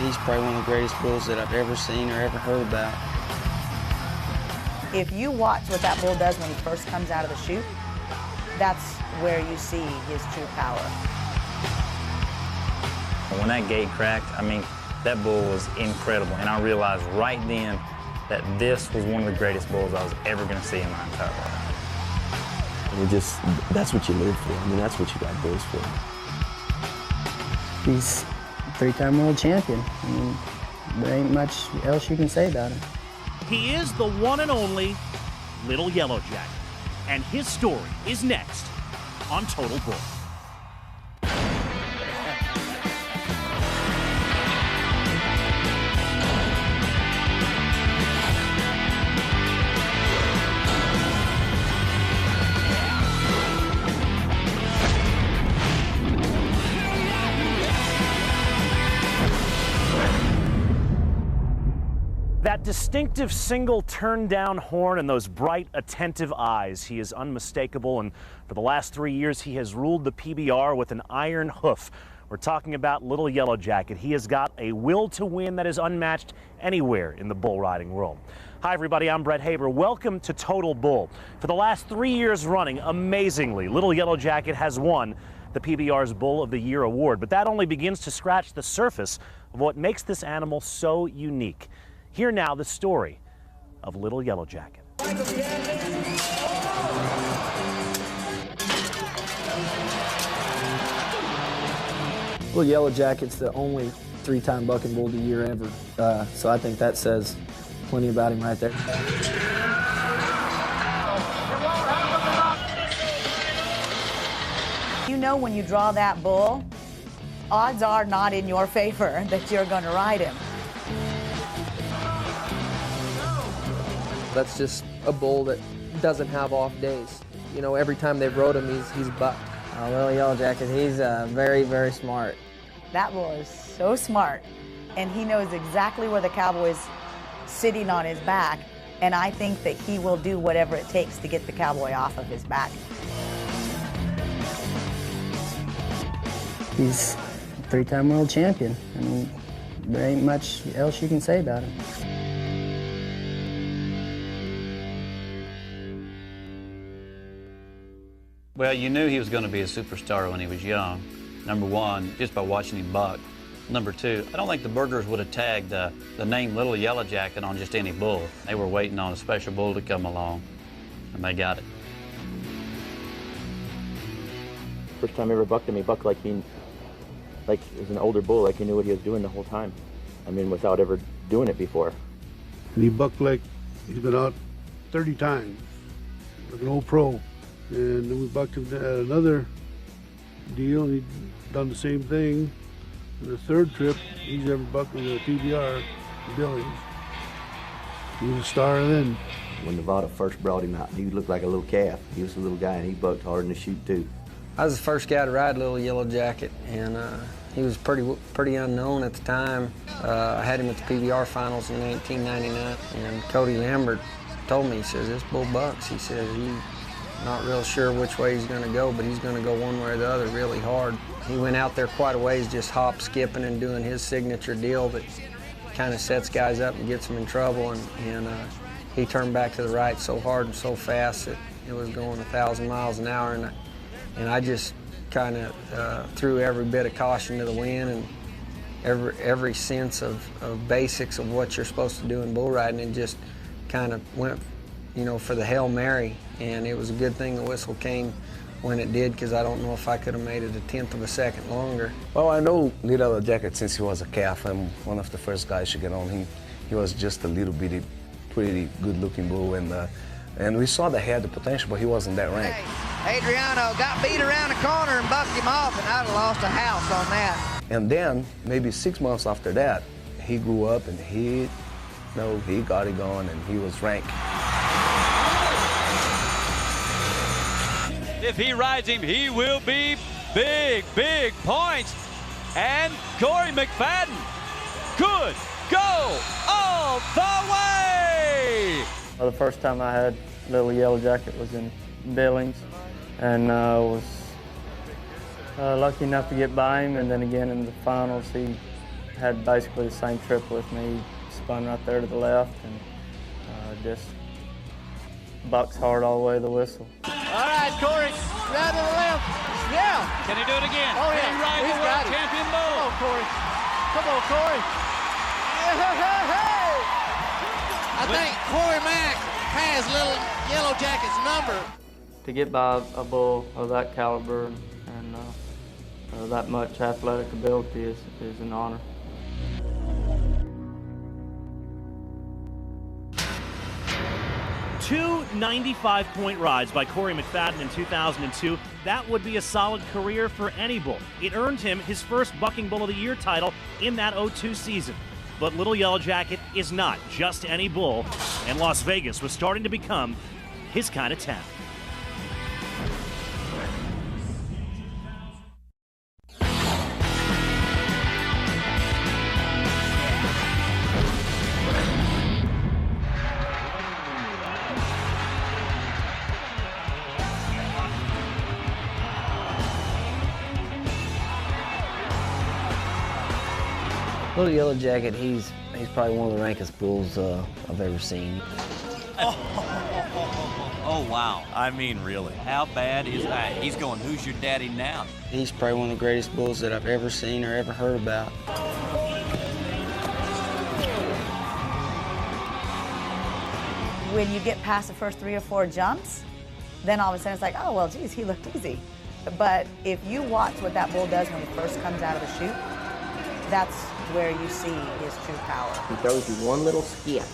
he's probably one of the greatest bulls that I've ever seen or ever heard about. If you watch what that bull does when he first comes out of the chute, that's where you see his true power. When that gate cracked, I mean, that bull was incredible. And I realized right then that this was one of the greatest bulls I was ever going to see in my entire life. And that's what you live for. I mean, that's what you got bulls for. He's a three-time world champion. I mean, there ain't much else you can say about him. He is the one and only Little Yellow Jacket, and his story is next on Total Bull. That distinctive single turn-down horn and those bright, attentive eyes. He is unmistakable, and for the last 3 years, he has ruled the PBR with an iron hoof. We're talking about Little Yellow Jacket. He has got a will to win that is unmatched anywhere in the bull riding world. Hi, everybody. I'm Brett Haber. Welcome to Total Bull. For the last 3 years running, amazingly, Little Yellow Jacket has won the PBR's Bull of the Year award, but that only begins to scratch the surface of what makes this animal so unique. Hear now the story of Little Yellow Jacket. Little Yellow Jacket's the only three-time Bucking Bull of the year ever. So I think that says plenty about him right there. You know when you draw that bull, odds are not in your favor that you're going to ride him. That's just a bull that doesn't have off days. You know, every time they've rode him, he's bucked. Little Yellow Jacket, he's very, very smart. That bull is so smart, and he knows exactly where the cowboy's sitting on his back, and I think that he will do whatever it takes to get the cowboy off of his back. He's a three-time world champion. I mean, there ain't much else you can say about him. Well, you knew he was going to be a superstar when he was young, number one, just by watching him buck. Number two, I don't think the Burgers would have tagged the name Little Yellow Jacket on just any bull. They were waiting on a special bull to come along, and they got it. First time I ever bucked him, he bucked like he was an older bull, like he knew what he was doing the whole time. I mean, without ever doing it before. And he bucked like he's been out 30 times, like an old pro. And then we bucked him at another deal, and he'd done the same thing. And the third trip he's ever bucked with a PBR Billings. He was a star then. When Nevada first brought him out, he looked like a little calf. He was a little guy, and he bucked hard in the chute too. I was the first guy to ride Little Yellow Jacket, and he was pretty unknown at the time. I had him at the PBR finals in 1999, and Cody Lambert told me, he says, this bull bucks. He says, he's not real sure which way he's going to go, but he's going to go one way or the other really hard. He went out there quite a ways, just hop, skipping, and doing his signature deal that kind of sets guys up and gets them in trouble. And he turned back to the right so hard and so fast that it was going 1,000 miles an hour. And I just kind of threw every bit of caution to the wind and every sense of basics of what you're supposed to do in bull riding, and just kind of went, you know, for the Hail Mary. And it was a good thing the whistle came when it did, because I don't know if I could have made it 1/10 of a second longer. Well, I know Little Yellow Jacket since he was a calf. I'm one of the first guys to get on him. He was just a little bitty, pretty good-looking bull, and we saw that he had the potential, but he wasn't that ranked. Hey, Adriano got beat around the corner and bucked him off, and I'd have lost a house on that. And then, maybe 6 months after that, he grew up and he got it going, and he was ranked. If he rides him, he will be big, big points. And Corey McFadden could go all the way. The first time I had Little Yellow Jacket was in Billings, and was lucky enough to get by him. And then again in the finals, he had basically the same trip with me. He spun right there to the left and just bucks hard all the way to the whistle. All right, Corey, right to the left. Yeah. Can he do it again? Oh, yeah. Can he ride the He's got world it. champion bull? Come on, Corey. Come on, Corey. I think Corey Mack has Little Yellow Jacket's number. To get by a bull of that caliber and that much athletic ability is an honor. Two 95-point rides by Corey McFadden in 2002. That would be a solid career for any bull. It earned him his first Bucking Bull of the Year title in that 02 season. But Little Yellow Jacket is not just any bull, and Las Vegas was starting to become his kind of town. Little Yellow Jacket, he's probably one of the rankest bulls I've ever seen. Oh, wow. I mean, really. How bad is that? He's going, who's your daddy now? He's probably one of the greatest bulls that I've ever seen or ever heard about. When you get past the first 3 or 4 jumps, then all of a sudden it's like, oh, well, geez, he looked easy. But if you watch what that bull does when he first comes out of the chute, that's where you see his true power. He throws you one little skip,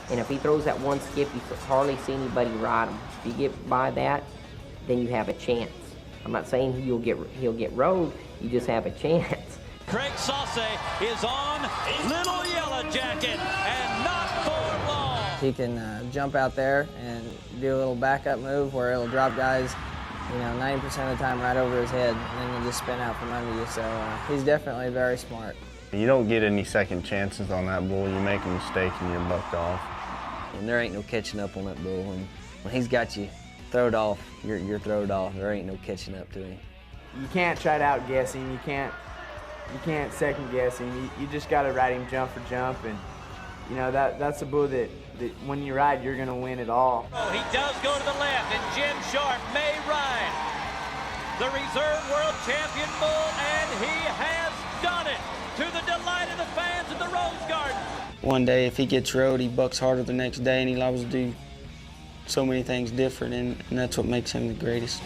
and if he throws that one skip, you hardly see anybody ride him. If you get by that, then you have a chance. I'm not saying he'll get rode, you just have a chance. Craig Sauce is on Little Yellow Jacket, and not for long. He can jump out there and do a little backup move where it'll drop guys, 90% of the time right over his head, and then he'll just spin out from under you. So he's definitely very smart. You don't get any second chances on that bull. You make a mistake and you're bucked off. And there ain't no catching up on that bull. And when he's got you throwed off, you're throwed off. There ain't no catching up to him. You can't try to outguess him. You can't second guess him. You just got to ride him jump for jump, and that's a bull that when you ride, you're gonna win it all. Oh, he does go to the left, and Jim Sharp may ride the reserve world champion bull, and he has done it to the delight of the fans at the Rose Garden. One day, if he gets rode, he bucks harder the next day, and he loves to do so many things different, and that's what makes him the greatest.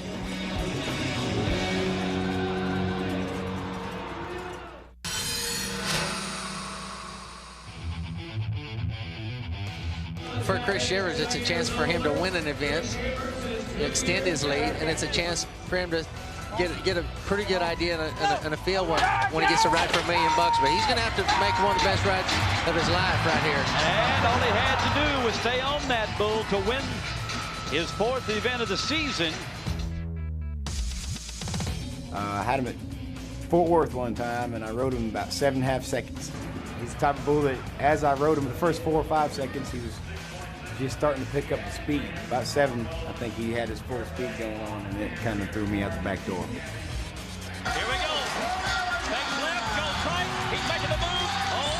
For Chris Shivers, it's a chance for him to win an event, extend his lead, and it's a chance for him to get a pretty good idea and a feel when he gets to ride for $1 million. But he's going to have to make one of the best rides of his life right here. And all he had to do was stay on that bull to win his 4th event of the season. I had him at Fort Worth one time, and I rode him about 7.5 seconds. He's the type of bull that, as I rode him the first 4 or 5 seconds, he was just starting to pick up the speed. About 7, I think he had his full speed going on, and it kind of threw me out the back door. Here we go. Takes left, goes right. He's making the move. Oh,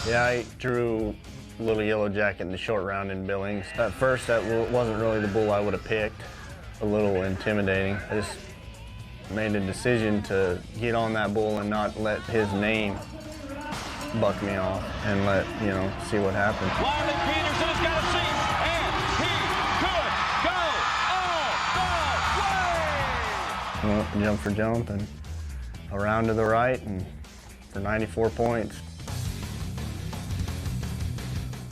my. Yeah, I drew Little Yellow Jacket in the short round in Billings. At first, that wasn't really the bull I would have picked. A little intimidating. I just made a decision to get on that bull and not let his name buck me off and see what happens. Wiley Peterson has got a seat, and he could go all the way. Well, jump for jump and around to the right and for 94 points.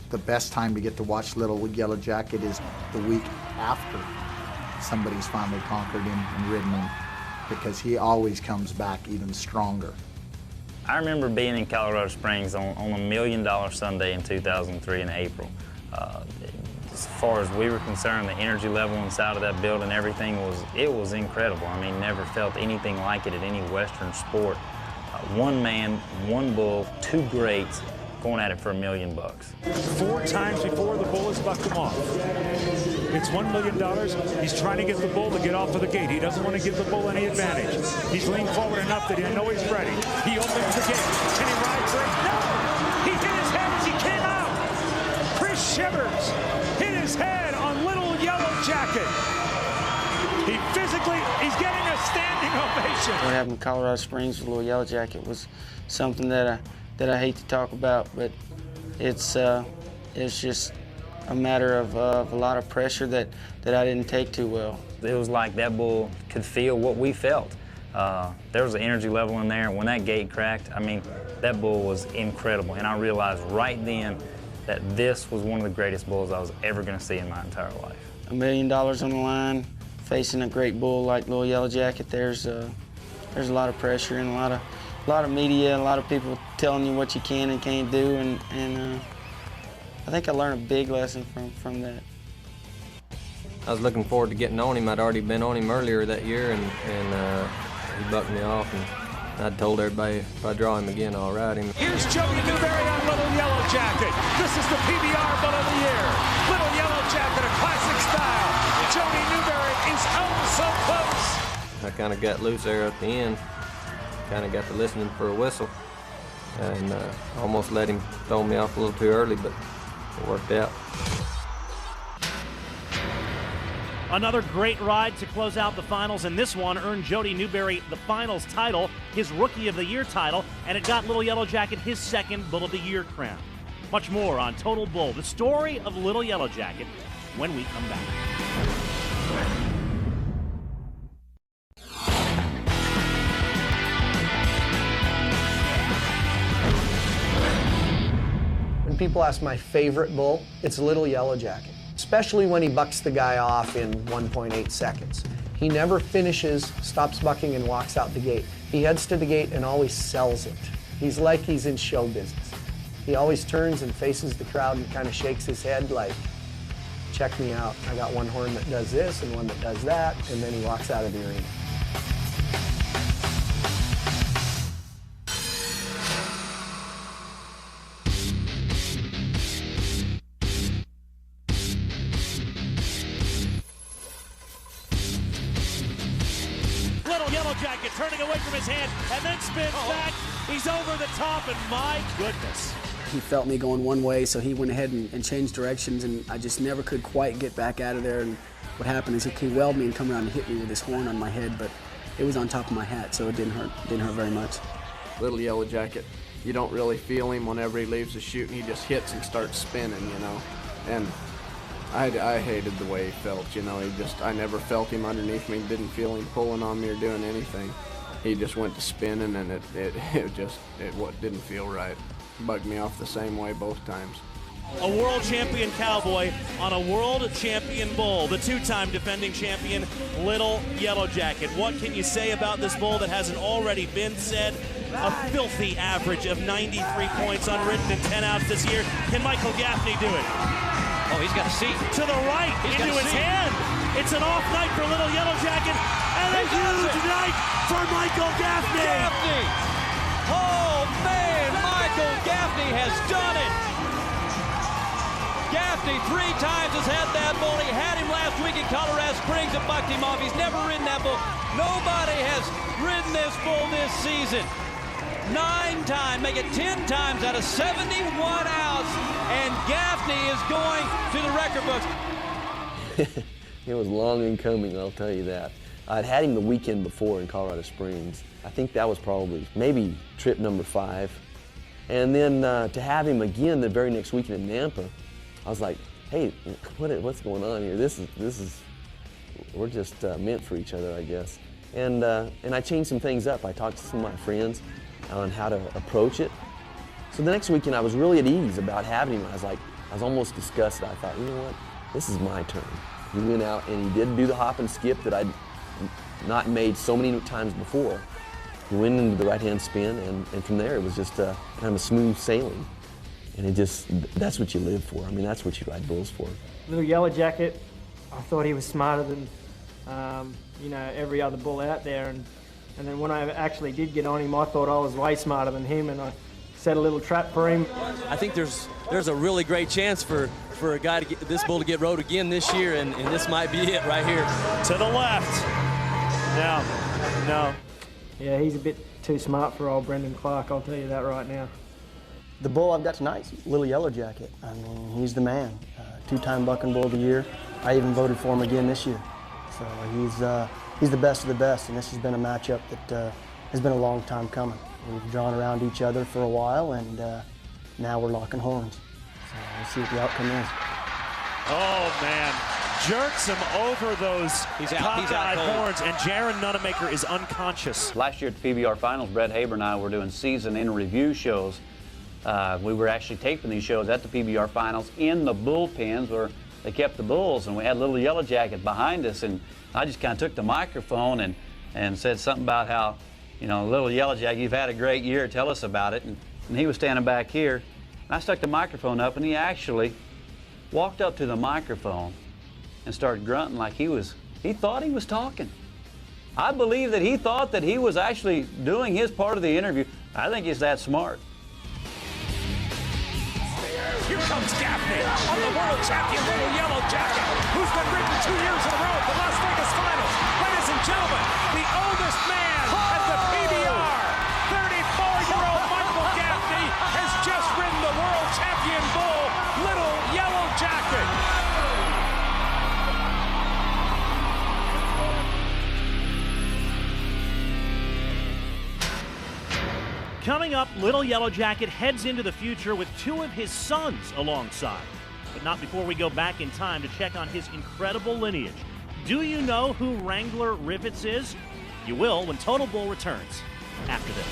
The best time to get to watch Little Yellow Jacket is the week after somebody's finally conquered him and ridden him, because he always comes back even stronger. I remember being in Colorado Springs on a $1 million Sunday in 2003 in April. As far as we were concerned, the energy level inside of that building, everything was incredible. I mean, never felt anything like it at any Western sport. One man, one bull, 2 greats, going at it for $1 million. 4 times before the bull has bucked him off. It's $1 million. He's trying to get the bull to get off of the gate. He doesn't want to give the bull any advantage. He's leaned forward enough that I know he's ready. He opens the gate. Can he ride for it? No! He hit his head as he came out. Chris Shivers hit his head on Little Yellow Jacket. He's getting a standing ovation. What happened in Colorado Springs with Little Yellow Jacket was something that I hate to talk about, but it's just a matter of a lot of pressure that I didn't take too well. It was like that bull could feel what we felt. There was an energy level in there. When that gate cracked, I mean, that bull was incredible. And I realized right then that this was one of the greatest bulls I was ever going to see in my entire life. $1 million on the line, facing a great bull like Little Yellow Jacket, there's a lot of pressure and a lot of media, a lot of people telling you what you can and can't do, and I think I learned a big lesson from that. I was looking forward to getting on him. I'd already been on him earlier that year, and he bucked me off, and I'd told everybody if I draw him again, I'll ride him. Here's Jody Newberry on Little Yellow Jacket. This is the PBR Bull of the Year. Little Yellow Jacket, a classic style. Jody Newberry is oh so close. I kind of got loose there at the end. Kind of got to listening for a whistle, and almost let him throw me off a little too early, but it worked out. Another great ride to close out the finals, and this one earned Jody Newberry the finals title, his Rookie of the Year title, and it got Little Yellow Jacket his second Bull of the Year crown. Much more on Total Bull, the story of Little Yellow Jacket, when we come back. When people ask my favorite bull, it's Little Yellow Jacket, especially when he bucks the guy off in 1.8 seconds. He never finishes, stops bucking, and walks out the gate. He heads to the gate and always sells it. He's like he's in show business. He always turns and faces the crowd and kind of shakes his head like, check me out. I got one horn that does this and one that does that, and then he walks out of the arena. Yellow Jacket turning away from his hand and then spins back. He's over the top, and my goodness. He felt me going one way, so he went ahead and changed directions, and I just never could quite get back out of there. And what happened is he welled me and come around and hit me with his horn on my head, but it was on top of my hat, so it didn't hurt very much. Little Yellow Jacket, you don't really feel him whenever he leaves the chute, and he just hits and starts spinning, you know. And I hated the way he felt, you know. I never felt him underneath me, didn't feel him pulling on me or doing anything. He just went to spinning, and it didn't feel right. Bugged me off the same way both times. A world champion cowboy on a world champion bull, the two-time defending champion, Little Yellow Jacket. What can you say about this bull that hasn't already been said? A filthy average of 93 points unridden in 10 outs this year. Can Michael Gaffney do it? Oh, he's got a seat. To the right, into his hand. It's an off night for Little Yellow Jacket, and a huge night for Michael Gaffney. Oh, man, Michael Gaffney has done it. Gaffney 3 times has had that bull. He had him last week in Colorado Springs and bucked him off. He's never ridden that bull. Nobody has ridden this bull this season. 9 times, make it 10 times out of 71 outs, and Gaffney is going to the record books. It was long in coming, I'll tell you that. I'd had him the weekend before in Colorado Springs. I think that was probably maybe trip number 5. And then to have him again the very next weekend in Nampa, I was like, hey, what's going on here? We're just meant for each other, I guess. And I changed some things up. I talked to some of my friends on how to approach it. So the next weekend I was really at ease about having him. I was almost disgusted. I thought, you know what, this is my turn. He went out and he did do the hop and skip that I'd not made so many times before. He went into the right-hand spin, and from there it was just kind of a smooth sailing. And that's what you live for. I mean, that's what you ride bulls for. Little Yellow Jacket, I thought he was smarter than every other bull out there, and then when I actually did get on him, I thought I was way smarter than him, and I set a little trap for him. I think there's a really great chance for a guy to get this bull to get rode again this year, and this might be it right here. To the left. No. Yeah, he's a bit too smart for old Brendan Clark, I'll tell you that right now. The bull I've got tonight's Little Yellow Jacket. I mean, he's the man. Two-time Bucking Bull of the Year. I even voted for him again this year. So he's the best of the best, and this has been a matchup that has been a long time coming. We've drawn around each other for a while, and now we're locking horns. So we'll see what the outcome is. Oh, man. Jerks him over those cockeyed horns, and Jaron Nunemaker is unconscious. Last year at the PBR Finals, Brett Haber and I were doing season in review shows. We were actually taping these shows at the PBR Finals in the bullpens where they kept the bulls, and we had Little Yellow Jacket behind us, and I just kind of took the microphone and said something about how, you know, Little Yellow Jacket, you've had a great year, tell us about it. And he was standing back here, and I stuck the microphone up, and he actually walked up to the microphone and started grunting like he thought he was talking. I believe that he thought that he was actually doing his part of the interview. I think he's that smart. Here comes Gaffney on the world champion Little Yellow Jacket, who's been ridden 2 years in a row at the Las Vegas Finals. Ladies and gentlemen, the oldest man at the PBR, 34-year-old Michael Gaffney, has just ridden the world champion bull, Little Yellow Jacket. Coming up, Little Yellow Jacket heads into the future with two of his sons alongside. But not before we go back in time to check on his incredible lineage. Do you know who Wrangler Rivets is? You will when Total Bull returns after this.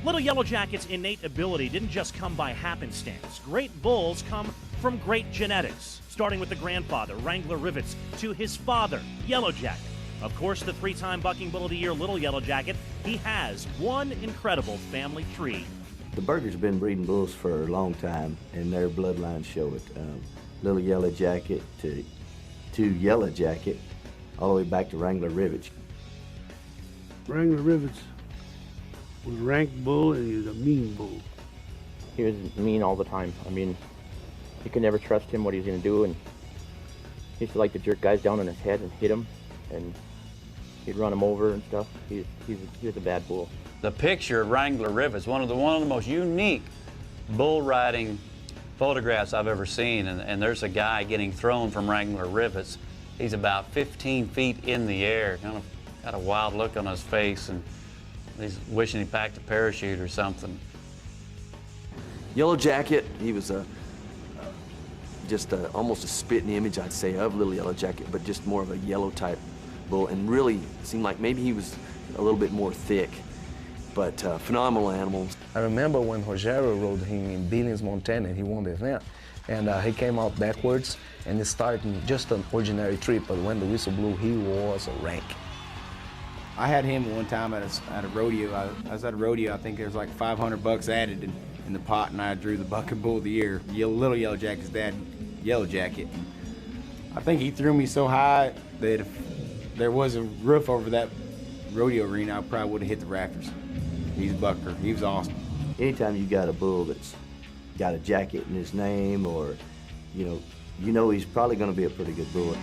Little Yellow Jacket's innate ability didn't just come by happenstance. Great bulls come from great genetics, starting with the grandfather, Wrangler Rivets, to his father, Yellow Jacket. Of course, the three-time Bucking Bull of the Year, Little Yellow Jacket, he has one incredible family tree. The Burgers have been breeding bulls for a long time, and their bloodlines show it. Little Yellow Jacket to Yellow Jacket, all the way back to Wrangler Rivets. Wrangler Rivets was a ranked bull, and he was a mean bull. He was mean all the time. I mean, you could never trust him, what he was going to do, and he used to like to jerk guys down on his head and hit them, and he'd run them over and stuff. He was a bad bull. The picture of Wrangler Rivets, one of the most unique bull riding photographs I've ever seen, and there's a guy getting thrown from Wrangler Rivets. He's about 15 feet in the air, kind of got a wild look on his face, and he's wishing he packed a parachute or something. Yellow Jacket, he was almost a spitting image, I'd say, of Little Yellow Jacket, but just more of a yellow type bull, and really seemed like maybe he was a little bit more thick, but phenomenal animals. I remember when Rogério rode him in Billings, Montana, and he won the event, and he came out backwards, and he started in just an ordinary trip, but when the whistle blew, he was a rank. I had him one time at a rodeo. I was at a rodeo. I think there was like $500 added in the pot, and I drew the Bucking Bull of the Year. Little Yellow Jacket's dad, Yellow Jacket. I think he threw me so high that if there was a roof over that rodeo arena, I probably would have hit the rafters. He's a bucker. He was awesome. Anytime you got a bull that's got a jacket in his name, or you know he's probably going to be a pretty good bull.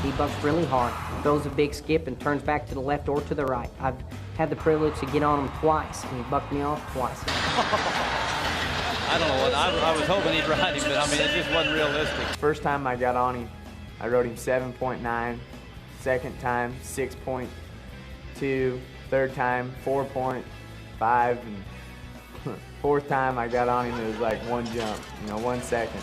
He bucks really hard, throws a big skip and turns back to the left or to the right. I've had the privilege to get on him twice, and he bucked me off twice. I don't know what, I was hoping he'd ride him, but I mean, it just wasn't realistic. First time I got on him, I rode him 7.9. Second time, 6.2. Third time, 4.5. And fourth time I got on him, it was like one jump, 1 second.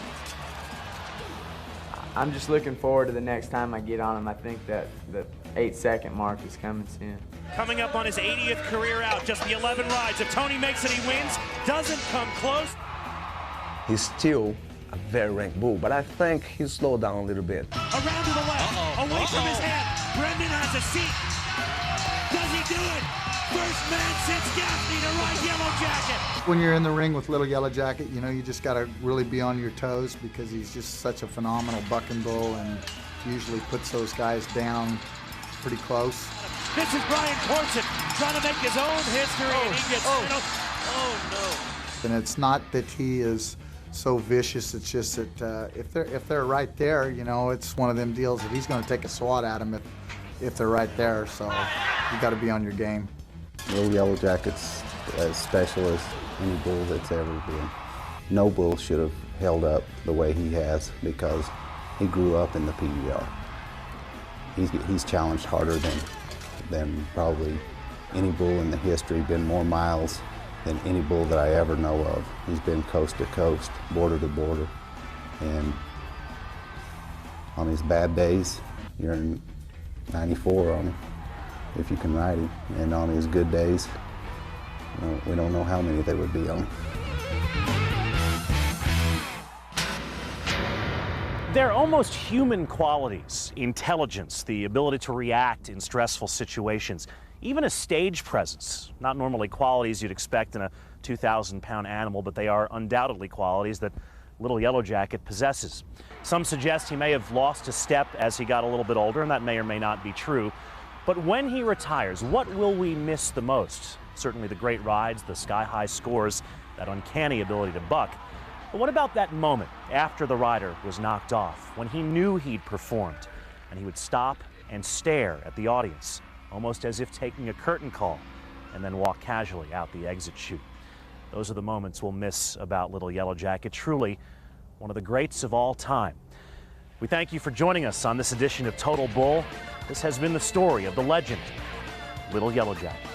I'm just looking forward to the next time I get on him. I think that the 8-second mark is coming soon. Coming up on his 80th career out, just the 11 rides. If Tony makes it, he wins. Doesn't come close. He's still a very ranked bull, but I think he slowed down a little bit. Around to the left, away from his head. Brendan has a seat. Does he do it? First man since Gaffney to ride Yellow Jacket. When you're in the ring with Little Yellow Jacket, you know, you just got to really be on your toes because he's just such a phenomenal bucking bull and usually puts those guys down pretty close. This is Brian Corson trying to make his own history, and he gets, And it's not that he is so vicious, it's just that if they're right there, you know, it's one of them deals that he's going to take a swat at them if they're right there, so you got to be on your game. Little Yellow Jacket's as special as any bull that's ever been. No bull should have held up the way he has because he grew up in the PBR. He's challenged harder than probably any bull in the history, been more miles than any bull that I ever know of. He's been coast to coast, border to border, and on his bad days, you're in 94 on him, if you can ride him, and on his good days, we don't know how many there would be on him. They're almost human qualities: intelligence, the ability to react in stressful situations, even a stage presence. Not normally qualities you'd expect in a 2,000-pound animal, but they are undoubtedly qualities that Little Yellow Jacket possesses. Some suggest he may have lost a step as he got a little bit older, and that may or may not be true. But when he retires, what will we miss the most? Certainly the great rides, the sky-high scores, that uncanny ability to buck. But what about that moment after the rider was knocked off, when he knew he'd performed, and he would stop and stare at the audience, almost as if taking a curtain call, and then walk casually out the exit chute? Those are the moments we'll miss about Little Yellow Jacket. Truly one of the greats of all time. We thank you for joining us on this edition of Total Bull. This has been the story of the legend, Little Yellow Jacket.